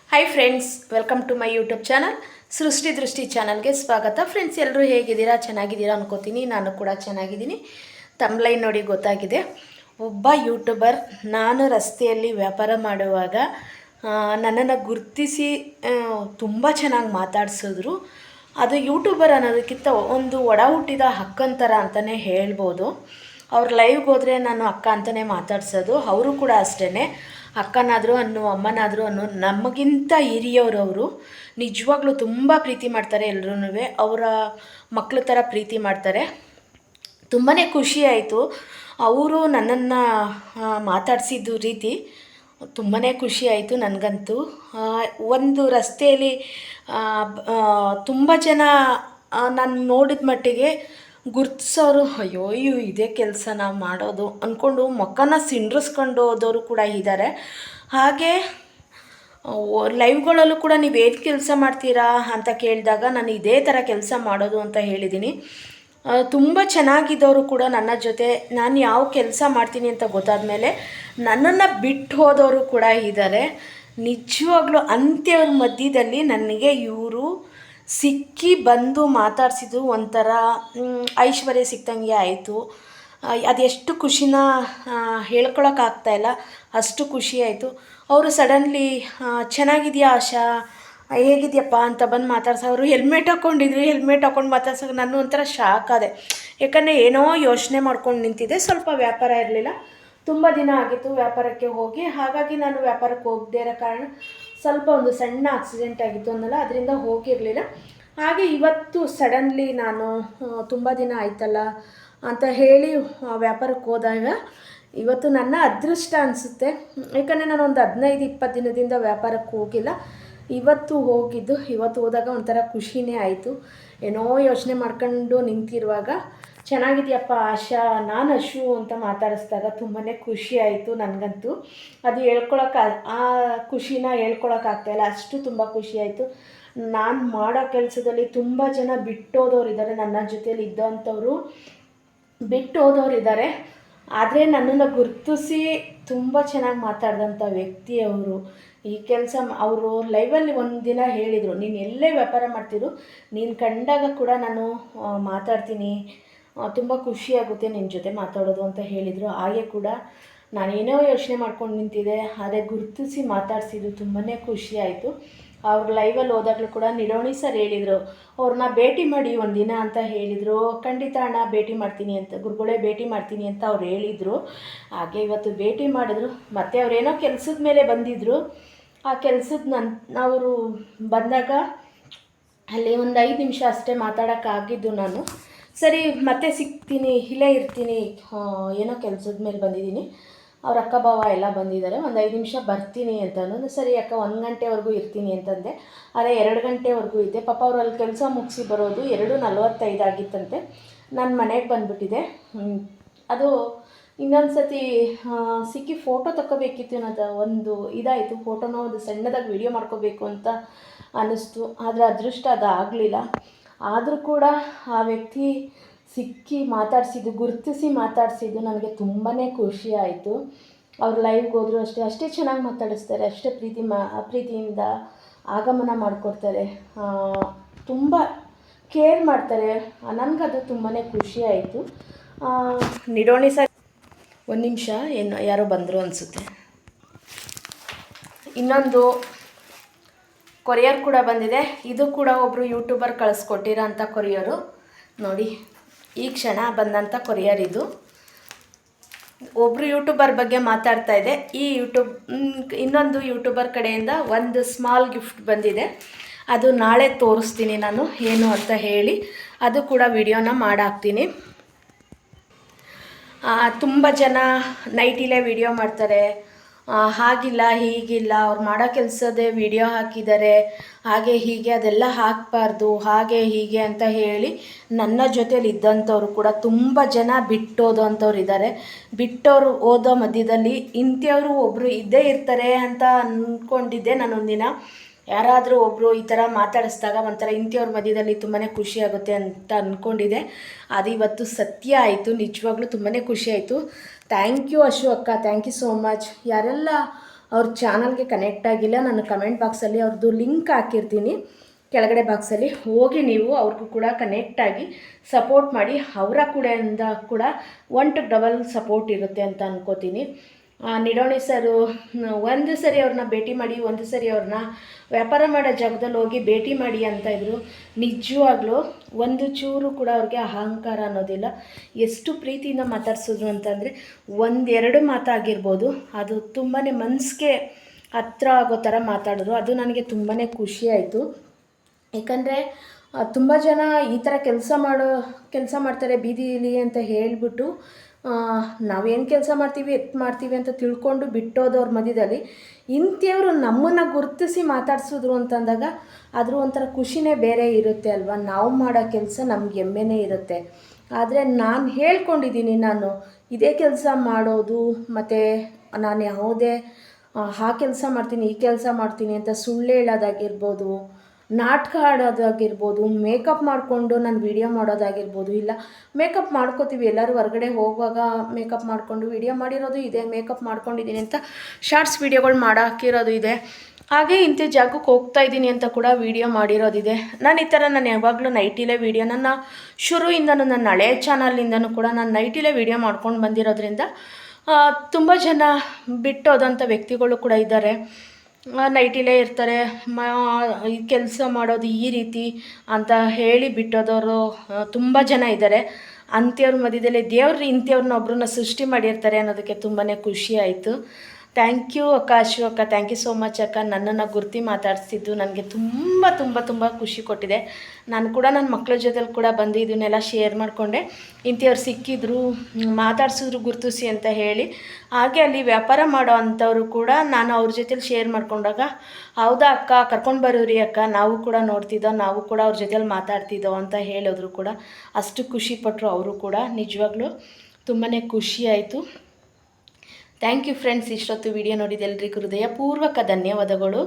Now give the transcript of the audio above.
Hi friends, welcome to my YouTube channel Srushti Drushti ಚಾನಲ್ಗೆ ಸ್ವಾಗತ. Friends, ಎಲ್ಲರೂ ಹೇಗಿದ್ದೀರಾ? ಚೆನ್ನಾಗಿದ್ದೀರಾ ಅನ್ಕೋತೀನಿ. ನಾನು ಕೂಡ ಚೆನ್ನಾಗಿದ್ದೀನಿ. ತಮ್ಲೈನ್ ನೋಡಿ ಗೊತ್ತಾಗಿದೆ. ಒಬ್ಬ ಯೂಟ್ಯೂಬರ್ ನಾನು ರಸ್ತೆಯಲ್ಲಿ ವ್ಯಾಪಾರ ಮಾಡುವಾಗ ನನ್ನನ್ನು ಗುರುತಿಸಿ ತುಂಬ ಚೆನ್ನಾಗಿ ಮಾತಾಡಿಸಿದ್ರು. ಅದು ಯೂಟ್ಯೂಬರ್ ಅನ್ನೋದಕ್ಕಿಂತ ಒಂದು ಒಡ ಹುಟ್ಟಿದ ಅಕ್ಕಂತರ ಅಂತಲೇ ಹೇಳ್ಬೋದು. ಅವ್ರ ಲೈವ್ಗೆ ಹೋದರೆ ನಾನು ಅಕ್ಕ ಅಂತಲೇ ಮಾತಾಡ್ಸೋದು. ಅವರು ಕೂಡ ಅಷ್ಟೇ, ಅಕ್ಕನಾದರೂ ಅನ್ನೋ, ಅಮ್ಮನಾದರೂ ಅನ್ನೋ, ನಮಗಿಂತ ಹಿರಿಯವರು ಅವರು. ನಿಜವಾಗ್ಲೂ ತುಂಬ ಪ್ರೀತಿ ಮಾಡ್ತಾರೆ. ಎಲ್ಲರೂ ಅವರ ಮಕ್ಕಳ ಥರ ಪ್ರೀತಿ ಮಾಡ್ತಾರೆ. ತುಂಬಾ ಖುಷಿ ಆಯಿತು ಅವರು ನನ್ನನ್ನು ಮಾತಾಡಿಸಿದ್ದು ರೀತಿ. ತುಂಬಾ ಖುಷಿ ಆಯಿತು ನನಗಂತೂ. ಒಂದು ರಸ್ತೆಯಲ್ಲಿ ತುಂಬ ಜನ ನಾನು ನೋಡಿದ ಮಟ್ಟಿಗೆ ಗುರ್ತಿಸೋರು, ಅಯ್ಯೋ ಇದೇ ಕೆಲಸ ನಾವು ಮಾಡೋದು ಅಂದ್ಕೊಂಡು ಮೊಕ್ಕನ ಸಿಂಡ್ರಿಸ್ಕೊಂಡು ಹೋದವರು ಕೂಡ ಇದ್ದಾರೆ. ಹಾಗೆ ಲೈವ್ಗಳಲ್ಲೂ ಕೂಡ ನೀವೇನು ಕೆಲಸ ಮಾಡ್ತೀರಾ ಅಂತ ಕೇಳಿದಾಗ ನಾನು ಇದೇ ಥರ ಕೆಲಸ ಮಾಡೋದು ಅಂತ ಹೇಳಿದ್ದೀನಿ. ತುಂಬ ಚೆನ್ನಾಗಿದ್ದವರು ಕೂಡ ನನ್ನ ಜೊತೆ. ನಾನು ಯಾವ ಕೆಲಸ ಮಾಡ್ತೀನಿ ಅಂತ ಗೊತ್ತಾದ ಮೇಲೆ ನನ್ನನ್ನು ಬಿಟ್ಟು ಹೋದವರು ಕೂಡ ಇದ್ದಾರೆ. ನಿಜವಾಗ್ಲೂ ಅಂತ್ಯವ್ರ ಮಧ್ಯದಲ್ಲಿ ನನಗೆ ಇವರು ಸಿಕ್ಕಿ ಬಂದು ಮಾತಾಡಿಸಿದ್ದು ಒಂಥರ ಐಶ್ವರ್ಯ ಸಿಕ್ತಂಗೆ ಆಯಿತು. ಅದೆಷ್ಟು ಖುಷಿನ ಹೇಳ್ಕೊಳಕ್ಕಾಗ್ತಾಯಿಲ್ಲ, ಅಷ್ಟು ಖುಷಿ ಆಯಿತು. ಅವರು ಸಡನ್ಲಿ ಚೆನ್ನಾಗಿದೆಯಾ ಆಶಾ, ಹೇಗಿದೆಯಪ್ಪ ಅಂತ ಬಂದು ಮಾತಾಡ್ಸೋರು. ಹೆಲ್ಮೆಟ್ ಹಾಕ್ಕೊಂಡು ಮಾತಾಡ್ಸೋಕೆ ನಾನು ಒಂಥರ ಶಾಕ್ ಆದೆ. ಯಾಕಂದರೆ ಏನೋ ಯೋಚನೆ ಮಾಡ್ಕೊಂಡು ನಿಂತಿದ್ದೆ. ಸ್ವಲ್ಪ ವ್ಯಾಪಾರ ಇರಲಿಲ್ಲ, ತುಂಬ ದಿನ ಆಗಿತ್ತು ವ್ಯಾಪಾರಕ್ಕೆ ಹೋಗಿ. ಹಾಗಾಗಿ ನಾನು ವ್ಯಾಪಾರಕ್ಕೆ ಹೋಗದೇ ಇರೋ ಕಾರಣ ಸ್ವಲ್ಪ ಒಂದು ಸಣ್ಣ ಆಕ್ಸಿಡೆಂಟ್ ಆಗಿತ್ತು ಅನ್ನಲ್ಲ, ಅದರಿಂದ ಹೋಗಿರಲಿಲ್ಲ. ಹಾಗೆ ಇವತ್ತು ಸಡನ್ಲಿ ನಾನು ತುಂಬ ದಿನ ಆಯ್ತಲ್ಲ ಅಂತ ಹೇಳಿ ವ್ಯಾಪಾರಕ್ಕೆ ಹೋದಾಗ ಇವತ್ತು ನನ್ನ ಅದೃಷ್ಟ ಅನಿಸುತ್ತೆ. ಯಾಕಂದರೆ ನಾನು ಒಂದು 15-20 ದಿನದಿಂದ ವ್ಯಾಪಾರಕ್ಕೆ ಹೋಗಿಲ್ಲ. ಇವತ್ತು ಹೋಗಿದ್ದು. ಇವತ್ತು ಹೋದಾಗ ಒಂಥರ ಖುಷಿನೇ ಆಯಿತು. ಏನೋ ಯೋಚನೆ ಮಾಡ್ಕೊಂಡು ನಿಂತಿರುವಾಗ ಚೆನ್ನಾಗಿದೆಯಪ್ಪ ಆಶಾ, ನಾನು ಅಶು ಅಂತ ಮಾತಾಡಿಸಿದಾಗ ತುಂಬಾ ಖುಷಿ ಆಯಿತು ನನಗಂತೂ. ಅದು ಆ ಖುಷಿನ ಹೇಳ್ಕೊಳಕ್ಕಾಗ್ತಾಯಿಲ್ಲ, ಅಷ್ಟು ತುಂಬ ಖುಷಿ ಆಯಿತು. ನಾನು ಮಾಡೋ ಕೆಲಸದಲ್ಲಿ ತುಂಬ ಜನ ಬಿಟ್ಟೋದವ್ರು ಇದ್ದಾರೆ. ನನ್ನ ಜೊತೇಲಿ ಇದ್ದೋಂಥವ್ರು ಬಿಟ್ಟು ಹೋದವ್ರಿದ್ದಾರೆ. ಆದರೆ ನನ್ನನ್ನು ಗುರುತಿಸಿ ತುಂಬ ಚೆನ್ನಾಗಿ ಮಾತಾಡಿದಂಥ ವ್ಯಕ್ತಿ ಅವರು. ಈ ಕೆಲಸ ಅವರು ಲೈವಲ್ಲಿ ಒಂದು ದಿನ ಹೇಳಿದರು, ನೀನು ಎಲ್ಲೇ ವ್ಯಾಪಾರ ಮಾಡ್ತಿದ್ರು ನೀನು ಕಂಡಾಗ ಕೂಡ ನಾನು ಮಾತಾಡ್ತೀನಿ, ತುಂಬ ಖುಷಿಯಾಗುತ್ತೆ ನಿನ್ನ ಜೊತೆ ಮಾತಾಡೋದು ಅಂತ ಹೇಳಿದರು. ಹಾಗೆ ಕೂಡ ನಾನೇನೋ ಯೋಚನೆ ಮಾಡ್ಕೊಂಡು ನಿಂತಿದ್ದೆ, ಆದರೆ ಗುರುತಿಸಿ ಮಾತಾಡಿಸಿದ್ದು ತುಂಬಾ ಖುಷಿ ಆಯಿತು. ಅವ್ರ ಲೈವಲ್ಲಿ ಹೋದಾಗಲೂ ಕೂಡ ನಿಡೋಣಿ ಸರ್ ಹೇಳಿದರು, ಅವ್ರನ್ನ ಭೇಟಿ ಮಾಡಿ ಒಂದಿನ ಅಂತ ಹೇಳಿದರು. ಖಂಡಿತ ಅಣ್ಣ ಭೇಟಿ ಮಾಡ್ತೀನಿ ಅಂತ, ಗುರುಗಳೇ ಭೇಟಿ ಮಾಡ್ತೀನಿ ಅಂತ ಅವ್ರು ಹೇಳಿದರು. ಹಾಗೆ ಇವತ್ತು ಭೇಟಿ ಮಾಡಿದ್ರು. ಮತ್ತು ಅವರೇನೋ ಕೆಲಸದ ಮೇಲೆ ಬಂದಿದ್ದರು. ಆ ಕೆಲಸದ ಅವರು ಬಂದಾಗ ಅಲ್ಲಿ ಒಂದು 5 ನಿಮಿಷ ಅಷ್ಟೇ ಮಾತಾಡೋಕ್ಕಾಗಿದ್ದು. ನಾನು ಸರಿ ಮತ್ತೆ ಸಿಗ್ತೀನಿ, ಇಲ್ಲೇ ಇರ್ತೀನಿ, ಏನೋ ಕೆಲಸದ ಮೇಲೆ ಬಂದಿದ್ದೀನಿ, ಅವ್ರ ಅಕ್ಕ ಭಾವ ಎಲ್ಲ ಬಂದಿದ್ದಾರೆ, ಒಂದು 5 ನಿಮಿಷ ಬರ್ತೀನಿ ಅಂತ ಅನ್ನೋದು. ಸರಿ ಅಕ್ಕ 1 ಗಂಟೆವರೆಗೂ ಇರ್ತೀನಿ ಅಂತಂದೆ. ಆದರೆ 2 ಗಂಟೆವರೆಗೂ ಇದ್ದೆ. ಪಾಪ ಅವ್ರು ಅಲ್ಲಿ ಕೆಲಸ ಮುಗಿಸಿ ಬರೋದು 2:45 ಆಗಿತ್ತಂತೆ. ನಾನು ಮನೆಗೆ ಬಂದುಬಿಟ್ಟಿದ್ದೆ. ಅದು ಇನ್ನೊಂದು ಸತಿ ಸಿಕ್ಕಿ ಫೋಟೋ ತಗೋಬೇಕಿತ್ತು ಅನ್ನೋದು ಒಂದು ಇದಾಯಿತು. ಫೋಟೋನ ಒಂದು ಸಣ್ಣದಾಗಿ ವಿಡಿಯೋ ಮಾಡ್ಕೋಬೇಕು ಅಂತ ಅನ್ನಿಸ್ತು. ಆದರೆ ಅದೃಷ್ಟ ಅದು ಆಗಲಿಲ್ಲ. ಆದರೂ ಕೂಡ ಆ ವ್ಯಕ್ತಿ ಸಿಕ್ಕಿ ಮಾತಾಡಿಸಿದ್ದು, ಗುರುತಿಸಿ ಮಾತಾಡಿಸಿದ್ದು ನನಗೆ ತುಂಬಾ ಖುಷಿ ಆಯಿತು. ಅವ್ರು ಲೈವ್ಗೆ ಹೋದರೂ ಅಷ್ಟೇ ಚೆನ್ನಾಗಿ ಮಾತಾಡಿಸ್ತಾರೆ, ಅಷ್ಟೇ ಪ್ರೀತಿಯಿಂದ ಆಗಮನ ಮಾಡಿಕೊಡ್ತಾರೆ, ತುಂಬ ಕೇರ್ ಮಾಡ್ತಾರೆ. ನನಗದು ತುಂಬಾ ಖುಷಿ ಆಯಿತು. ನಿಡೋಣಿ ಸರ್, ಒಂದು ನಿಮಿಷ, ಯಾರೋ ಬಂದರು ಅನಿಸುತ್ತೆ. ಇನ್ನೊಂದು ಕೊರಿಯರ್ ಕೂಡ ಬಂದಿದೆ. ಇದು ಕೂಡ ಒಬ್ಬರು ಯೂಟ್ಯೂಬರ್ ಕಳಿಸ್ಕೊಟ್ಟಿರೋ ಅಂಥ ಕೊರಿಯರು ನೋಡಿ. ಈ ಕ್ಷಣ ಬಂದಂಥ ಕೊರಿಯರ್ ಇದು. ಒಬ್ಬರು ಯೂಟ್ಯೂಬರ್ ಬಗ್ಗೆ ಮಾತಾಡ್ತಾ ಇದೆ. ಇನ್ನೊಂದು ಯೂಟ್ಯೂಬರ್ ಕಡೆಯಿಂದ ಒಂದು ಸ್ಮಾಲ್ ಗಿಫ್ಟ್ ಬಂದಿದೆ. ಅದು ನಾಳೆ ತೋರಿಸ್ತೀನಿ ನಾನು ಏನು ಅಂತ ಹೇಳಿ. ಅದು ಕೂಡ ವಿಡಿಯೋನ ಮಾಡಾಕ್ತೀನಿ. ತುಂಬ ಜನ ನೈಟಿಲೇ ವಿಡಿಯೋ ಮಾಡ್ತಾರೆ, ಹಾಗಿಲ್ಲ ಹೀಗಿಲ್ಲ, ಅವ್ರು ಮಾಡೋ ಕೆಲಸದೇ ವಿಡಿಯೋ ಹಾಕಿದ್ದಾರೆ, ಹಾಗೆ ಹೀಗೆ, ಅದೆಲ್ಲ ಹಾಕಬಾರ್ದು, ಹಾಗೆ ಹೀಗೆ ಅಂತ ಹೇಳಿ ನನ್ನ ಜೊತೇಲಿ ಇದ್ದಂಥವ್ರು ಕೂಡ ತುಂಬ ಜನ ಬಿಟ್ಟೋದಂಥವ್ರು ಇದ್ದಾರೆ. ಬಿಟ್ಟವರು ಓದೋ ಮಧ್ಯದಲ್ಲಿ ಇಂಥವ್ರು ಒಬ್ಬರು ಇದ್ದೇ ಇರ್ತಾರೆ ಅಂತ ಅಂದ್ಕೊಂಡಿದ್ದೆ ನಾನೊಂದಿನ. ಯಾರಾದರೂ ಒಬ್ಬರು ಈ ಥರ ಮಾತಾಡಿಸಿದಾಗ ಒಂಥರ ಇಂಥವ್ರ ಮಧ್ಯದಲ್ಲಿ ತುಂಬಾ ಖುಷಿಯಾಗುತ್ತೆ ಅಂತ ಅಂದ್ಕೊಂಡಿದ್ದೆ. ಅದು ಇವತ್ತು ಸತ್ಯ ಆಯಿತು. ನಿಜವಾಗ್ಲೂ ತುಂಬಾ ಖುಷಿ ಆಯಿತು. ಥ್ಯಾಂಕ್ ಯು ಅಶು ಅಕ್ಕ, ಥ್ಯಾಂಕ್ ಯು ಸೋ ಮಚ್. ಯಾರೆಲ್ಲ ಅವ್ರ ಚಾನಲ್ಗೆ ಕನೆಕ್ಟ್ ಆಗಿಲ್ಲ, ನಾನು ಕಮೆಂಟ್ ಬಾಕ್ಸಲ್ಲಿ ಅವ್ರದ್ದು ಲಿಂಕ್ ಹಾಕಿರ್ತೀನಿ ಕೆಳಗಡೆ ಬಾಕ್ಸಲ್ಲಿ, ಹೋಗಿ ನೀವು ಅವ್ರಿಗೂ ಕೂಡ ಕನೆಕ್ಟ್ ಆಗಿ ಸಪೋರ್ಟ್ ಮಾಡಿ. ಅವರ ಕಡೆಯಿಂದ ಕೂಡ 1 to 2 ಸಪೋರ್ಟ್ ಇರುತ್ತೆ ಅಂತ ಅನ್ಕೋತೀನಿ. ನಿಡೋಣಿ ಸರು ಒಂದು ಸರಿ ಅವ್ರನ್ನ ಭೇಟಿ ಮಾಡಿ, ಒಂದು ಸರಿ ಅವ್ರನ್ನ ವ್ಯಾಪಾರ ಮಾಡೋ ಜಾಗದಲ್ಲಿ ಹೋಗಿ ಭೇಟಿ ಮಾಡಿ ಅಂತ ಇದ್ರು. ನಿಜವಾಗ್ಲೂ ಒಂದು ಚೂರು ಕೂಡ ಅವ್ರಿಗೆ ಅಹಂಕಾರ ಅನ್ನೋದಿಲ್ಲ. ಎಷ್ಟು ಪ್ರೀತಿಯಿಂದ ಮಾತಾಡ್ಸಿದ್ರು ಅಂತಂದರೆ 1-2 ಮಾತಾಗಿರ್ಬೋದು, ಅದು ತುಂಬಾ ಮನಸ್ಸಿಗೆ ಹತ್ರ ಆಗೋ ಥರ ಮಾತಾಡಿದ್ರು. ಅದು ನನಗೆ ತುಂಬಾ ಖುಷಿ ಆಯಿತು. ಏಕೆಂದರೆ ತುಂಬ ಜನ ಈ ಥರ ಕೆಲಸ ಮಾಡ್ತಾರೆ ಬೀದಿಲಿ ಅಂತ ಹೇಳಿಬಿಟ್ಟು ನಾವೇನು ಕೆಲಸ ಮಾಡ್ತೀವಿ ಅಂತ ತಿಳ್ಕೊಂಡು ಬಿಟ್ಟೋದವ್ರ ಮಧ್ಯದಲ್ಲಿ ಇಂಥವ್ರು ನಮ್ಮನ್ನು ಗುರುತಿಸಿ ಮಾತಾಡ್ಸಿದ್ರು ಅಂತಂದಾಗ ಅದ್ರ ಒಂಥರ ಖುಷಿನೇ ಬೇರೆ ಇರುತ್ತೆ ಅಲ್ವಾ. ನಾವು ಮಾಡೋ ಕೆಲಸ ನಮ್ಗೆ ಹೆಮ್ಮೆನೇ ಇರುತ್ತೆ. ಆದರೆ ನಾನು ಹೇಳ್ಕೊಂಡಿದ್ದೀನಿ, ನಾನು ಇದೇ ಕೆಲಸ ಮಾಡೋದು ಮತ್ತು ನಾನು ಯಾವುದೇ ಆ ಕೆಲಸ ಮಾಡ್ತೀನಿ ಈ ಕೆಲಸ ಮಾಡ್ತೀನಿ ಅಂತ ಸುಳ್ಳು ಹೇಳೋದಾಗಿರ್ಬೋದು, ನಾಟಕ ಆಡೋದಾಗಿರ್ಬೋದು, ಮೇಕಪ್ ಮಾಡಿಕೊಂಡು ನಾನು ವೀಡಿಯೋ ಮಾಡೋದಾಗಿರ್ಬೋದು. ಇಲ್ಲ, ಮೇಕಪ್ ಮಾಡ್ಕೋತೀವಿ ಎಲ್ಲರೂ ಹೊರಗಡೆ ಹೋಗುವಾಗ ಮೇಕಪ್ ಮಾಡಿಕೊಂಡು ವೀಡಿಯೋ ಮಾಡಿರೋದು ಇದೆ, ಮೇಕಪ್ ಮಾಡ್ಕೊಂಡಿದ್ದೀನಿ ಅಂತ ಶಾರ್ಟ್ಸ್ ವೀಡಿಯೋಗಳು ಹಾಕಿರೋದು ಇದೆ. ಹಾಗೆ ಇಂಥ ಜಾಗಕ್ಕೆ ಹೋಗ್ತಾಯಿದ್ದೀನಿ ಅಂತ ಕೂಡ ವೀಡಿಯೋ ಮಾಡಿರೋದಿದೆ. ನಾನು ಯಾವಾಗಲೂ ನೈಟಿಲೇ ವೀಡಿಯೋ, ನನ್ನ ಶುರುವಿಂದನೂ ನನ್ನ ಹಳೆ ಚಾನಲಿಂದನೂ ಕೂಡ ನಾನು ನೈಟಿಲೇ ವೀಡಿಯೋ ಮಾಡ್ಕೊಂಡು ಬಂದಿರೋದ್ರಿಂದ ತುಂಬ ಜನ ಬಿಟ್ಟೋದಂಥ ವ್ಯಕ್ತಿಗಳು ಕೂಡ ಇದ್ದಾರೆ. ನೈಟಿಲೇ ಇರ್ತಾರೆ, ಈ ಕೆಲಸ ಮಾಡೋದು ಈ ರೀತಿ ಅಂತ ಹೇಳಿ ಬಿಟ್ಟೋದವರು ತುಂಬ ಜನ ಇದ್ದಾರೆ. ಅಂಥವ್ರ ಮಧ್ಯದಲ್ಲಿ ದೇವ್ರು ಇಂಥವ್ರನ್ನ ಒಬ್ಬರನ್ನ ಸೃಷ್ಟಿ ಮಾಡಿರ್ತಾರೆ ಅನ್ನೋದಕ್ಕೆ ತುಂಬಾ ಖುಷಿ ಆಯಿತು. ಥ್ಯಾಂಕ್ ಯು ಅಕ್ಕ, ಅಶ್ವು ಅಕ್ಕ, ಥ್ಯಾಂಕ್ ಯು ಸೋ ಮಚ್ ಅಕ್ಕ. ನನ್ನನ್ನು ಗುರ್ತಿ ಮಾತಾಡಿಸಿದ್ದು ನನಗೆ ತುಂಬ ತುಂಬ ತುಂಬ ಖುಷಿ ಕೊಟ್ಟಿದೆ. ನಾನು ಕೂಡ ನನ್ನ ಮಕ್ಕಳ ಜೊತೆಲಿ ಕೂಡ ಬಂದು ಇದನ್ನೆಲ್ಲ ಶೇರ್ ಮಾಡಿಕೊಂಡೆ. ಇಂಥವ್ರು ಸಿಕ್ಕಿದ್ರು, ಮಾತಾಡ್ಸಿದ್ರು ಗುರುತಿಸಿ ಅಂತ ಹೇಳಿ. ಹಾಗೆ ಅಲ್ಲಿ ವ್ಯಾಪಾರ ಮಾಡೋ ಅಂಥವರು ಕೂಡ ನಾನು ಅವ್ರ ಜೊತೆಲಿ ಶೇರ್ ಮಾಡ್ಕೊಂಡಾಗ, ಹೌದಾ ಅಕ್ಕ, ಕರ್ಕೊಂಡು ಬರೋರಿ ಅಕ್ಕ, ನಾವು ಕೂಡ ನೋಡ್ತಿದ್ದೋ, ನಾವು ಕೂಡ ಅವ್ರ ಜೊತೆಲಿ ಮಾತಾಡ್ತಿದ್ದೋ ಅಂತ ಹೇಳಿದ್ರು ಕೂಡ. ಅಷ್ಟು ಖುಷಿಪಟ್ಟರು ಅವರು ಕೂಡ. ನಿಜವಾಗ್ಲೂ ತುಂಬಾ ಖುಷಿ ಆಯಿತು. Thank you friends. ಇಷ್ಟೊತ್ತು ವಿಡಿಯೋ ನೋಡಿದ ಎಲ್ರಿಗೂ ಹೃದಯಪೂರ್ವಕ ಧನ್ಯವಾದಗಳು.